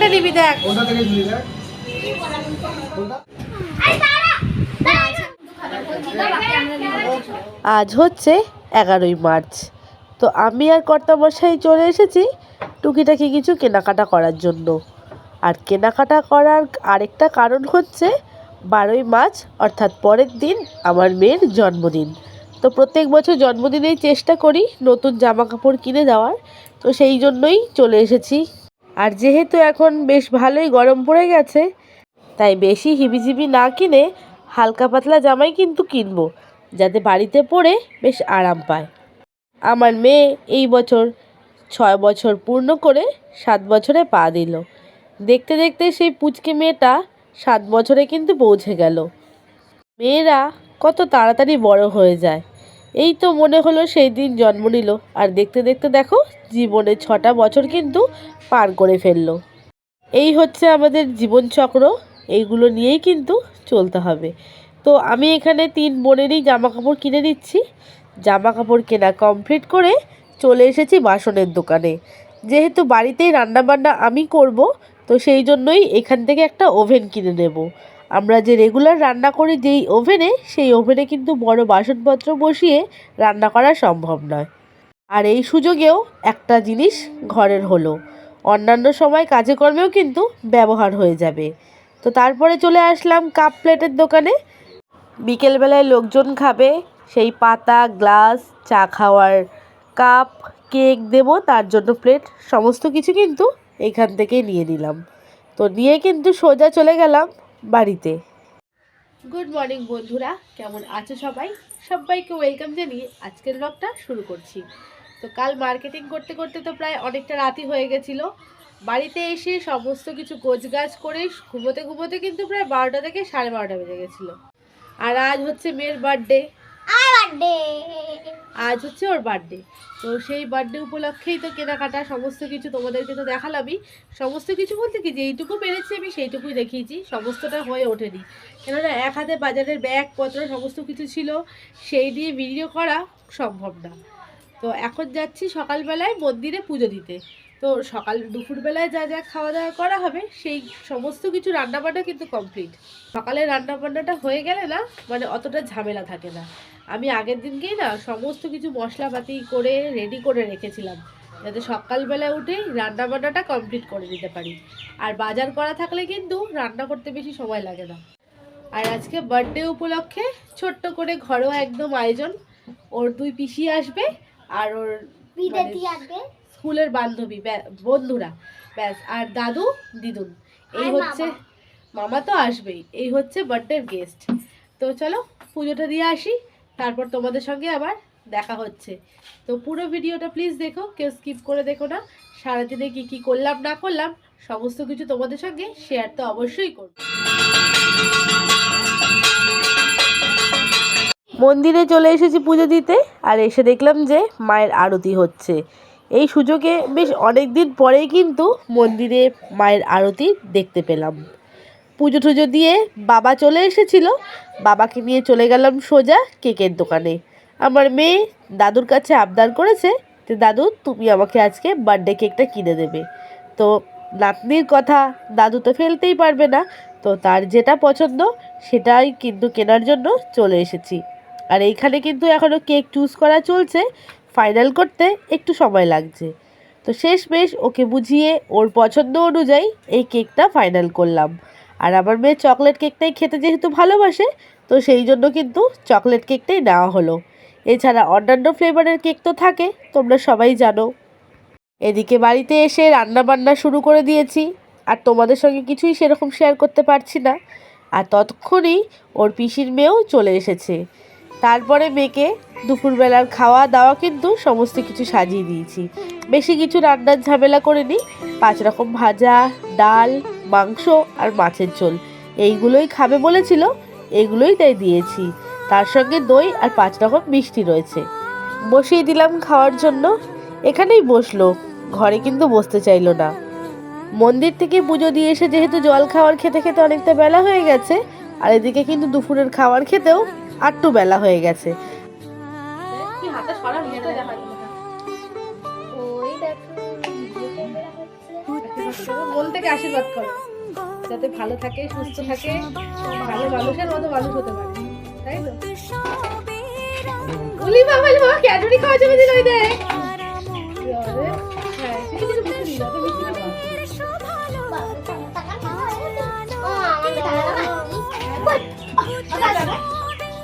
কোনটা নিবি দেখ। আজ হচ্ছে 11ই মার্চ। তো আমি আর কর্তামশাই চলে এসেছি টুকিটাকি কিছু কেনাকাটা করার জন্য। আর কেনাকাটা করার আরেকটা কারণ হচ্ছে 12ই মার্চ অর্থাৎ পরের দিন আমার মেয়ের জন্মদিন। তো প্রত্যেক বছর জন্মদিনেই চেষ্টা করি নতুন জামা কাপড় কিনে দেওয়ার, তো সেই জন্যই চলে এসেছি। আর যেহেতু এখন বেশ ভালোই গরম পড়ে গেছে, তাই বেশি হিবিজিবি না কিনে হালকা পাতলা জামাই কিন্তু কিনবো, যাতে বাড়িতে পরে বেশ আরাম পায়। আমার মেয়ে এই বছর 6 বছর পূর্ণ করে 7 বছরে পা দিল। দেখতে দেখতে সেই পুচকে মেয়েটা 7 বছরে কিন্তু পৌঁছে গেল। মেয়েরা কত তাড়াতাড়ি বড় হয়ে যায়। এই তো মনে হলো সেই দিন জন্ম নিল, আর দেখতে দেখতে দেখো জীবনে 6টা বছর কিন্তু পার করে ফেললো। এই হচ্ছে আমাদের জীবনচক্র, এইগুলো নিয়েই কিন্তু চলতে হবে। তো আমি এখানে 3 বোনেরই জামা কাপড় কিনে দিচ্ছি। জামা কাপড় কেনা কমপ্লিট করে চলে এসেছি বাসনের দোকানে। যেহেতু বাড়িতেই রান্নাবান্না আমি করব, তো সেই জন্যই এখান থেকে একটা ওভেন কিনে নেব। আমরা যে রেগুলার রান্না করি যেই ওভেনে, সেই ওভেনে কিন্তু বড় বাসনপত্র বসিয়ে রান্না করা সম্ভব নয়। আর এই সুযোগেও একটা জিনিস ঘরের হলো, অন্যান্য সময় কাজে কর্মেও কিন্তু ব্যবহার হয়ে যাবে। তো তারপরে চলে আসলাম কাপ প্লেটের দোকানে। বিকেলবেলায় লোকজন খাবে, সেই পাতা, গ্লাস, চা খাওয়ার কাপ, কেক দেবো, তার জন্য প্লেট, সমস্ত কিছু কিন্তু এখান থেকেই নিয়ে নিলাম। তো নিয়ে কিন্তু সোজা চলে গেলাম বাড়িতে। গুড মর্নিং বন্ধুরা, কেমন আছো সবাই? সবাইকে ওয়েলকাম জানিয়ে আজকের ব্লগটা শুরু করছি। তো কাল মার্কেটিং করতে করতে তো প্রায় অনেকটা রাতই হয়ে গেছিলো। বাড়িতে এসে সমস্ত কিছু গোছগাছ করে ঘুমোতে ঘুমোতে কিন্তু প্রায় 12টা থেকে 12:30 বেজে গেছিলো। আর আজ হচ্ছে মেয়ের বার্থডে। আজ হচ্ছে ওর বার্থডে। তো সেই বার্থডে উপলক্ষেই তো কেনাকাটা সমস্ত কিছু তোমাদেরকে তো দেখালামই। সমস্ত কিছু বলতে কি, যেইটুকু পেরেছি আমি সেইটুকুই দেখিয়েছি, সমস্তটা হয়ে ওঠেনি। কেননা এক হাতে বাজারের ব্যাগপত্র সমস্ত কিছু ছিল, সেই দিয়ে ভিডিও করা সম্ভব না। তো এখন যাচ্ছি সকালবেলায় মন্দিরে পুজো দিতে। তো দুপুরবেলায় যা যা খাওয়া দাওয়া করা হবে সেই সমস্ত কিছু রান্নাবান্না কিন্তু কমপ্লিট। সকালে রান্নাবান্নাটা হয়ে গেলে না, মানে অতটা ঝামেলা থাকে না। আমি আগের দিনকেই না সমস্ত কিছু মশলাপাতি করে রেডি করে রেখেছিলাম, যাতে সকালবেলায় উঠেই রান্নাবান্নাটা কমপ্লিট করে দিতে পারি। আর বাজার করা থাকলে কিন্তু রান্না করতে বেশি সময় লাগে না। আর আজকে বার্থডে উপলক্ষে ছোট্ট করে ঘরোয়া একদম আয়োজন। ওর 2 পিসি আসবে আর ওর স্কুলের বান্ধবী বন্ধুরা, ব্যাস, আর দাদু দিদুন, এই হচ্ছে মামা তো আসবেই, এই হচ্ছে বার্থডের গেস্ট। তো চলো পুজোটা দিয়ে আসি, তারপর তোমাদের সঙ্গে আবার দেখা হচ্ছে। তো পুরো ভিডিওটা প্লিজ দেখো, কেউ স্কিপ করে দেখো না। সারাদিনে কি কি করলাম না করলাম সমস্ত কিছু তোমাদের সঙ্গে শেয়ার তো অবশ্যই করব। মন্দিরে চলে এসেছি পুজো দিতে, আর এসে দেখলাম যে মায়ের আরতি হচ্ছে। এই সুযোগে বেশ অনেক দিন পরেই কিন্তু মন্দিরে মায়ের আরতি দেখতে পেলাম। পুজো টুজো দিয়ে বাবা চলে এসেছিল, বাবাকে নিয়ে চলে গেলাম সোজা কেকের দোকানে। আমার মেয়ে দাদুর কাছে আবদার করেছে যে দাদু তুমি আমাকে আজকে বার্থডে কেকটা কিনে দেবে। তো নাতনির কথা দাদু তো ফেলতেই পারবে না, তো তার যেটা পছন্দ সেটাই কিন্তু কেনার জন্য চলে এসেছি। আর এইখানে কিন্তু এখনও কেক চুজ করা চলছে, ফাইনাল করতে একটু সময় লাগছে। তো শেষমেশ ওকে বুঝিয়ে ওর পছন্দ অনুযায়ী এই কেকটা ফাইনাল করলাম। আর আমার মেয়ে চকলেট কেকটাই খেতে যেহেতু ভালোবাসে, তো সেই জন্য কিন্তু চকলেট কেকটাই নেওয়া হলো। এছাড়া অন্যান্য ফ্লেভারের কেক তো থাকে, তোমরা সবাই জানো। এদিকে বাড়িতে এসে রান্নাবান্না শুরু করে দিয়েছি, আর তোমাদের সঙ্গে কিছুই সেরকম শেয়ার করতে পারছি না। আর ততক্ষণই ওর পিসির মেয়েও চলে এসেছে। তারপরে মেয়েকে দুপুরবেলার খাওয়া দাওয়া কিন্তু সমস্ত কিছু সাজিয়ে দিয়েছি। বেশি কিছু রান্নার ঝামেলা করিনি। 5 রকম ভাজা, ডাল, মাংস আর মাছের ঝোল, এইগুলোই খাবে বলেছিল, এইগুলোই তাই দিয়েছি। তার সঙ্গে দই আর 5 রকম মিষ্টি রয়েছে। বসিয়ে দিলাম খাওয়ার জন্য। এখানেই বসলো, ঘরে কিন্তু বসতে চাইলো না। মন্দির থেকে পুজো দিয়ে এসে যেহেতু জল খাওয়ার খেতে খেতে অনেকটা বেলা হয়ে গেছে, আর এদিকে কিন্তু দুপুরের খাবার খেতেও আটটু বেলা হয়ে গেছে। মন থেকে আশীর্বাদ করো যাতে ভালো থাকে, সুস্থ থাকে, ভালো মানুষের মতো মানুষ হতে পারে, তাই তো? উলি বাবা ক্যাডবেরি খাওয়া যাবে দিন ওই দেখ। হ্যাঁ কিছু কিছু বুঝতে দিই অত বেশি না।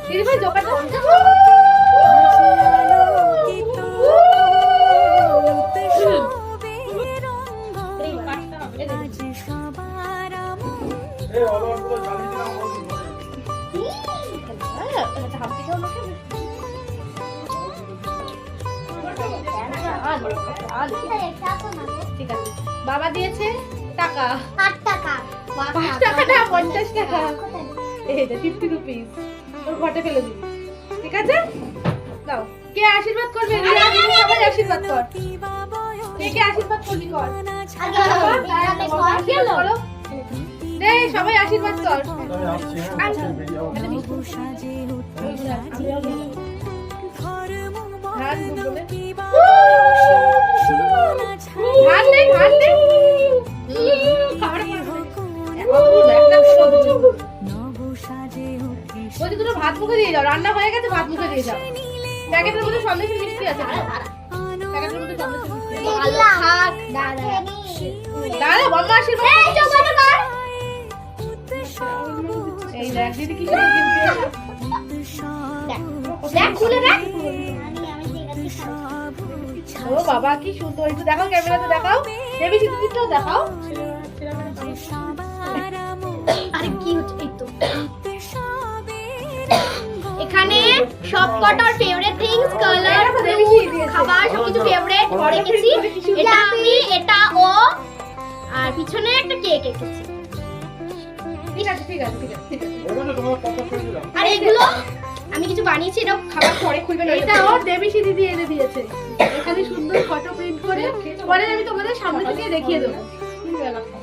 দিদি ভাই জোকারটা ঠিক আছে। বাবা দিয়েছে টাকা 8 টাকা 5 টাকা না 50 টাকা, এই যে 50 রুপিস তোর ঘটে ফেলে দিবি, ঠিক আছে? দাও। কে আশীর্বাদ করবে? রিয়া দিদি সবাই আশীর্বাদ কর। কে কে আশীর্বাদ করবি কর আগে করো দে, সবাই আশীর্বাদ কর। ভাত মুখে দিয়ে যাও, রান্না হয়ে গেছে, ভাত মুখে দিয়ে যাও। প্যাকেটের মধ্যে সন্দেশের মিষ্টি আছে, প্যাকেটের মধ্যে সন্দেশের মিষ্টি দাঁড়া বম্মা আশীর্বাদ। এই দেখ দিদি কি করে কিনতে দেখ খুলে দেখ। ও বাবা কি সুন্দর, একটু দেখাও ক্যামেরাতে, দেখাও দেবী দিদিটাও দেখাও। আরে কি হচ্ছে এই তো এখানে সবকটার ফেভারিট থিংস কালার খাবার সবকিছু ফেভারিট করে গেছি। এটা আমি, এটা ও, আর পিছনে একটা কেক এঁকেছি। ঠিক আছে ঠিক আছে ঠিক আছে। আর এগুলো আমি কিছু বানিয়েছি, এটা খাবার পরে খুলবে না। এটা ওর দেবীশী দিদি এনে দিয়েছে, এখানে সুন্দর ফটো প্রিন্ট করে পরে আমি তোমাদের সামনে থেকে দেখিয়ে দেবো।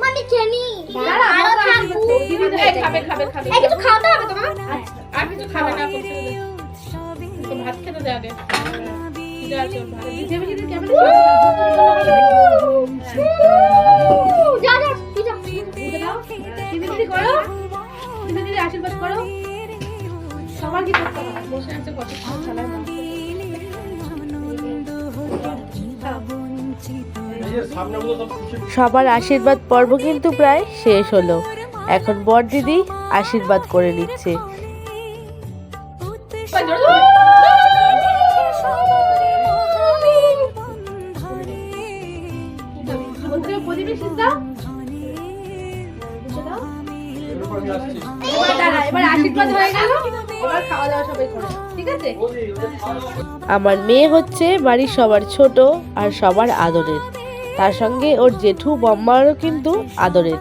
মানে কেনি দাঁড়া আরো বাবা থাকবো। দিদি খাবে খাবে খাবে। এই কিছু খাওয়াতে হবে তোমার? আর কিছু খাবে না, তো ভাত খেতে দে আগে। ঠিক আছে দেবীশী দিদি কেমন যা যা পিজা দিদি দিদি করো, দিদি দিদি আশীর্বাদ করো। সবার কি করতে হবে? বসে আছে কত খেলার মাঠ। সবার আশীর্বাদ পর্ব কিন্তু প্রায় শেষ হলো, এখন বর দিদি আশীর্বাদ করে নিচ্ছে। আমার মেয়ে হচ্ছে বাড়ির সবার ছোট আর সবার আদরের, তার সঙ্গে ওর জেঠু বম্মারও কিন্তু আদরের।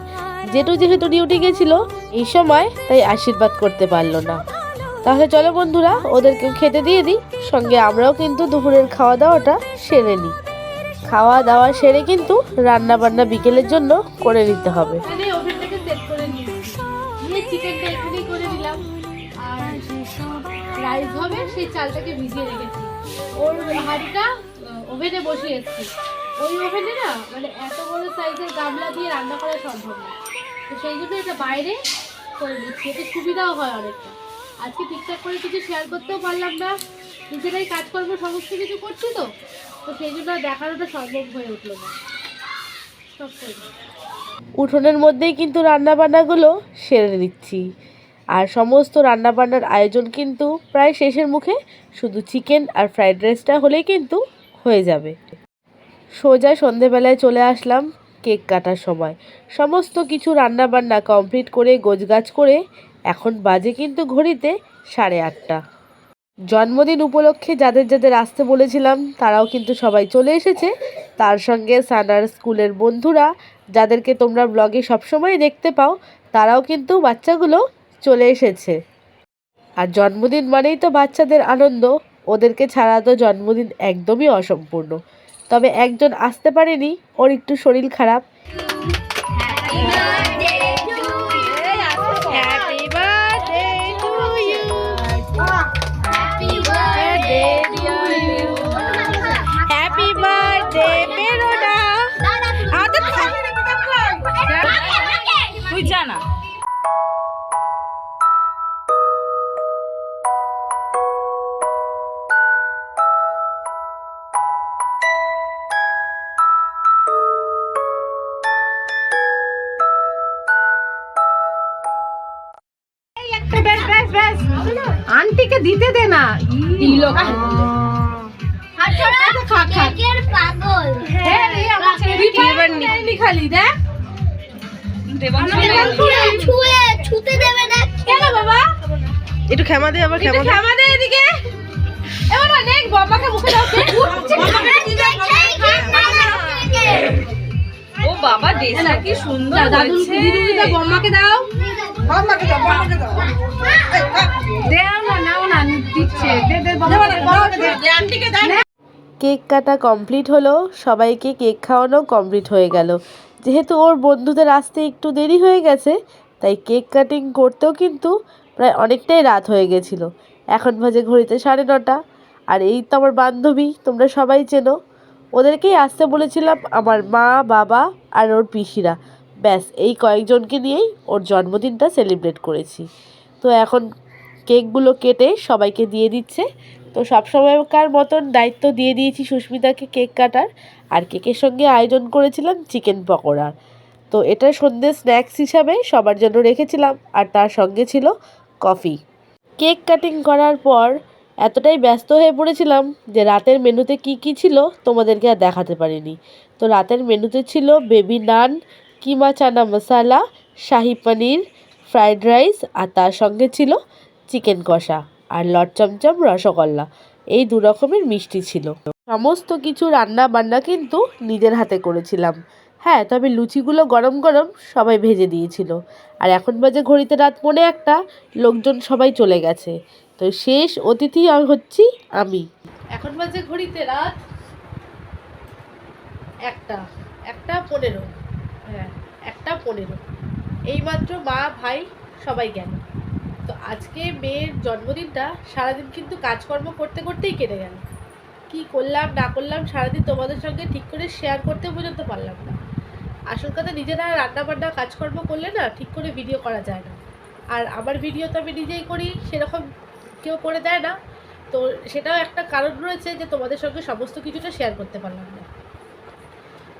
জেঠু যেহেতু ডিউটি গেছিল এই সময়, তাই আশীর্বাদ করতে পারলো না। তাহলে চলো বন্ধুরা ওদেরকেও খেতে দিয়ে দিই, সঙ্গে আমরাও কিন্তু দুপুরের খাওয়া দাওয়াটা সেরে নিই। খাওয়া দাওয়া সেরে কিন্তু রান্না বান্না বিকেলের জন্য করে নিতে হবে। চিকেনটা এখানেই করে দিলাম, আর রাইস হবে সেই চালটাকে ভিজিয়ে রেখেছি। ওর হাঁড়িটা ওভেনে বসিয়ে এসেছি, ওই ওভেনে না মানে এত বড় সাইজের গামলা দিয়ে রান্না করা সম্ভব না, তো সেই জন্য এটা বাইরে করে দিচ্ছি, এতে সুবিধাও হয় অনেকটা। আজকে ঠিকঠাক করে কিছু শেয়ার করতেও পারলাম না, নিজেরাই কাজকর্ম সমস্ত কিছু করছি, তো তো সেই জন্য দেখানোটা সম্ভব হয়ে উঠলো না। সব উঠোনের মধ্যেই কিন্তু রান্নাবান্নাগুলো সেরে দিচ্ছি, আর সমস্ত রান্নাবান্নার আয়োজন কিন্তু প্রায় শেষের মুখে, শুধু চিকেন আর ফ্রাইড রাইসটা হলেই কিন্তু হয়ে যাবে। সোজা সন্ধেবেলায় চলে আসলাম কেক কাটার সময়, সমস্ত কিছু রান্নাবান্না কমপ্লিট করে গোছগাছ করে এখন বাজে কিন্তু ঘড়িতে 8:30। জন্মদিন উপলক্ষে যাদের যাদের আসতে বলেছিলাম তারাও কিন্তু সবাই চলে এসেছে, তার সঙ্গে সানার স্কুলের বন্ধুরা যাদেরকে তোমরা ব্লগে সবসময় দেখতে পাও, তারাও কিন্তু বাচ্চাগুলো চলে এসেছে। আর জন্মদিন মানেই তো বাচ্চাদের আনন্দ, ওদেরকে ছাড়া তো জন্মদিন একদমই অসম্পূর্ণ। তবে একজন আসতে পারেনি, ওর একটু শরীর খারাপ। তুই যা না। আন্টিকে দিতে দে না। কেকের পাগল। খালি দেখ ছুতে দেবে না কেন বাবা, একটু ক্ষমা দে, আবার ক্ষমা দে। ক্ষমা দে এদিকে। এবার দেখ বাবাকে মুখে দাও। ও বাবা ড্রেসটা কি সুন্দর দাদু হয়েছে। দিদি বম্মাকে দাও। দেও না, নাও না, দিচ্ছে। দে দে বম্মাকে দে, আন্টিকে দে। কেক কাটা কমপ্লিট হলো, সবাইকে কেক খাওয়ানো কমপ্লিট হয়ে গেল। যেহেতু ওর বন্ধুদের আসতে একটু দেরি হয়ে গেছে, তাই কেক কাটিং করতেও কিন্তু প্রায় অনেকটাই রাত হয়ে গেছিলো। এখন বাজে ঘড়িতে 9:30। আর এই তো আমার বান্ধবী, তোমরা সবাই চেনো। ওদেরকেই আসতে বলেছিলাম, আমার মা, বাবা আর ওর পিসিরা। ব্যাস এই কয়েকজনকে নিয়েই ওর জন্মদিনটা সেলিব্রেট করেছি। তো এখন কেকগুলো কেটে সবাইকে দিয়ে দিচ্ছে। তো সবসময়কার মতন দায়িত্ব দিয়ে দিয়েছি সুস্মিতাকে কেক কাটার। আর কেকের সঙ্গে আয়োজন করেছিলাম চিকেন পকোড়ার। তো এটা সন্ধ্যে স্ন্যাক্স হিসাবে সবার জন্য রেখেছিলাম, আর তার সঙ্গে ছিল কফি। কেক কাটিং করার পর এতটাই ব্যস্ত হয়ে পড়েছিলাম যে রাতের মেনুতে কি কি ছিল তোমাদেরকে আর দেখাতে পারিনি। তো রাতের মেনুতে ছিল বেবি নান, কিমা চানা মশালা, শাহি পনির, ফ্রাইড রাইস, আর তার সঙ্গে ছিল চিকেন কষা আর লট চমচম রসগোল্লা। এই 2 রকমের মিষ্টি ছিল। সমস্ত কিছু রান্না বান্না কিন্তু নিজের হাতে করেছিলাম। হ্যাঁ, তবে লুচিগুলো গরম গরম সবাই ভেজে দিয়েছিল। আর এখন বাজে ঘড়িতে রাত 1:45, লোকজন সবাই চলে গেছে। তো শেষ অতিথি হচ্ছি আমি। এখন বাজে ঘড়িতে রাত 1:15। হ্যাঁ, 1:15। এইমাত্র মা, ভাই সবাই গেল। তো আজকে মেয়ের জন্মদিনটা সারাদিন কিন্তু কাজকর্ম করতে করতেই কেটে গেল। কি করলাম না করলাম সারাদিন তোমাদের সঙ্গে ঠিক করে শেয়ার করতে পর্যন্ত পারলাম না। আসল কথা, নিজেরা রান্নাবান্না কাজকর্ম করলে না ঠিক করে ভিডিও করা যায় না। আর আমার ভিডিও তো আমি নিজেই করি, সেরকম কেউ করে দেয় না। তো সেটাও একটা কারণ রয়েছে যে তোমাদের সঙ্গে সমস্ত কিছুটা শেয়ার করতে পারলাম না।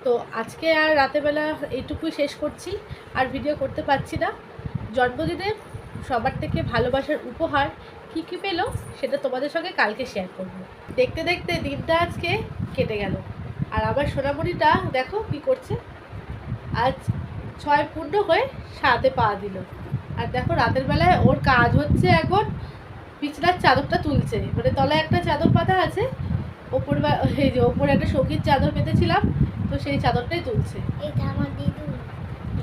তো আজকে আর রাতেবেলা এইটুকুই শেষ করছি, আর ভিডিও করতে পারছি না। জন্মদিনে সবার থেকে ভালোবাসার উপহার কী কী পেলো সেটা তোমাদের সঙ্গে কালকে শেয়ার করব। দেখতে দেখতে দিনটা আজকে কেটে গেল। আর আমার সোনামণিটা দেখো কি করছে, আজ 6 পূর্ণ হয়ে 7-এ পা দিল। আর দেখো রাতের বেলায় ওর কাজ হচ্ছে এখন বিছানার চাদরটা তুলছে। মানে তলায় একটা চাদর পাতা আছে, এই যে ওপরে একটা শৌখিন চাদর পেতেছিলাম, তো সেই চাদরটাই তুলছে।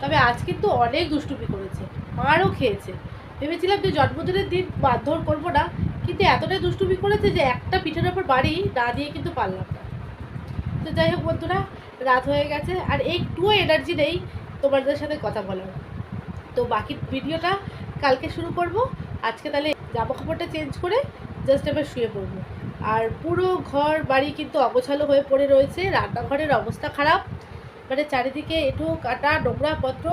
তবে আজ কিন্তু অনেক দুষ্টুমি করেছে, মারও খেয়েছে। ভেবেছিলাম যে জন্মদিনের দিন মারধর করবো না, কিন্তু এতটাই দুষ্টুমি করেছে যে একটা পিঠের ওপর বাড়ি না দিয়ে কিন্তু পারলাম না। তো যাই হোক বন্ধুরা, রাত হয়ে গেছে আর একটুও এনার্জি নেই তোমাদের সাথে কথা বলার। তো বাকি ভিডিওটা কালকে শুরু করব। আজকে তাহলে জামা কাপড়টা চেঞ্জ করে জাস্ট এবার শুয়ে পড়বো। আর পুরো ঘর বাড়ি কিন্তু অগোছালো হয়ে পড়ে রয়েছে। রান্নাঘরের অবস্থা খারাপ, মানে চারিদিকে এঁটো কাটা নোংরাপত্র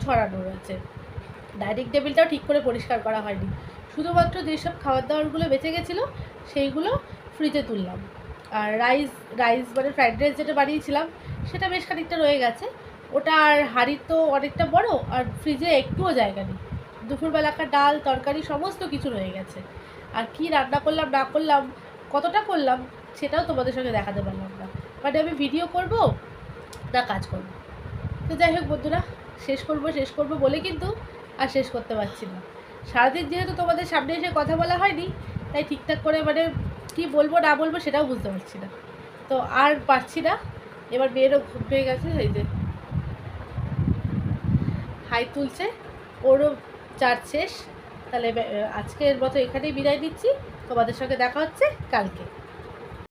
ছড়ানো রয়েছে। ডাইনিং টেবিলটাও ঠিক করে পরিষ্কার করা হয়নি। শুধুমাত্র যেসব খাবার দাবারগুলো বেঁচে গেছিলো সেইগুলো ফ্রিজে তুললাম। আর রাইস মানে ফ্রাইড রাইস যেটা বানিয়েছিলাম সেটা বেশ খানিকটা রয়ে গেছে। ওটা আর হাঁড়ির তো অনেকটা বড়, আর ফ্রিজে একটুও জায়গা নেই। দুপুরবেলাকার ডাল তরকারি সমস্ত কিছু রয়ে গেছে। আর কি রান্না করলাম না করলাম, কতটা করলাম সেটাও তোমাদের সঙ্গে দেখাতে পারলাম না। মানে আমি ভিডিও করব না কাজ করব। তো যাই হোক বন্ধুরা, শেষ করব বলে কিন্তু আর শেষ করতে পারছি না। সারাদিন যেহেতু তোমাদের সামনে এসে কথা বলা হয়নি, তাই ঠিকঠাক করে মানে কি বলবো না বলবো সেটাও বুঝতে পারছি না। তো আর পারছি না। এবার মেয়েরও ঘুম পেয়ে গেছে, এই যে হাই তুলছে, ওরও চার্জ শেষ। তাহলে আজকের মতো এখানেই বিদায় দিচ্ছি। তোমাদের সঙ্গে দেখা হচ্ছে কালকে।